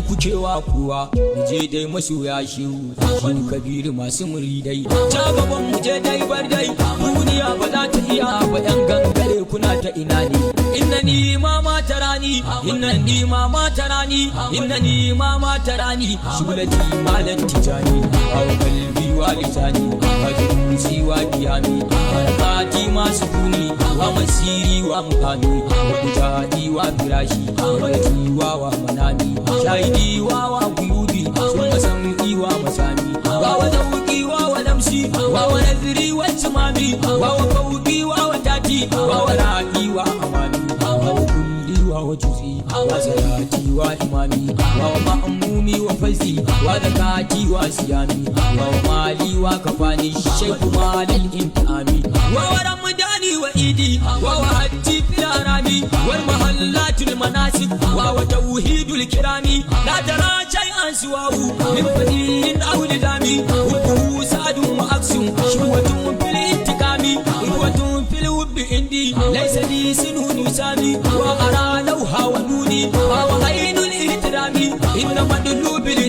kucewa kuwa muje dai masoya shehu wani kabiru masu muridai ta gaban muje dai bar dai duniya ba za ta iya ba yan gangare kuna ta ina ne innani mama tarani innani mama tarani innani mama tarani shulati malan tijani aw qalbi walisani hajji siwa kiyami barakati masu kuni wa masiri wa mukami wa kujadi wa firashi wa manami shahidi wa kuyudi sun sam'i wa masami wa dauki wa lamsi wa nazri wa tumami wa fawqi wa tati wa ra'i wa amami wa kulli wa juzi wa salati wa imami wa ma'mumi wa fazi wa zakati wa siyami wa mali wa kafani shaykhu malil intami wa ramadani wa idi wa hajji fil harami wal mahallatul manasik wa tauhidul kirami la tara shay'an siwahu min fadin aw lidami wa sa'dun wa aksun shuwatun fil intikami wa fil wubbi indi laysa li sunun sami wa ara lawha wa nuni wa ainul ihtirami inna madlubil